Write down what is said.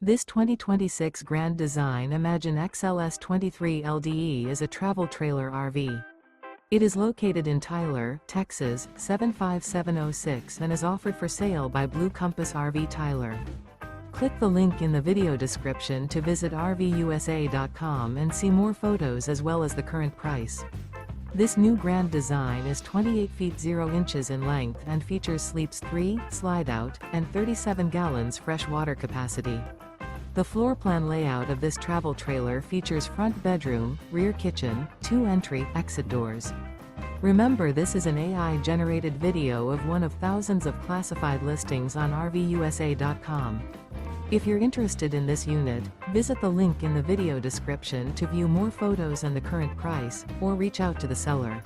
This 2026 Grand Design Imagine XLS 23 LDE is a travel trailer RV. It is located in Tyler, Texas, 75706 and is offered for sale by Blue Compass RV Tyler. Click the link in the video description to visit RVUSA.com and see more photos as well as the current price. This new Grand Design is 28 feet 0 inches in length and features sleeps 3, Slideout, and 37 gallons fresh water capacity. The floor plan layout of this travel trailer features front bedroom, rear kitchen, 2 entry/exit doors. Remember, this is an AI-generated video of one of thousands of classified listings on RVUSA.com. If you're interested in this unit, visit the link in the video description to view more photos and the current price, or reach out to the seller.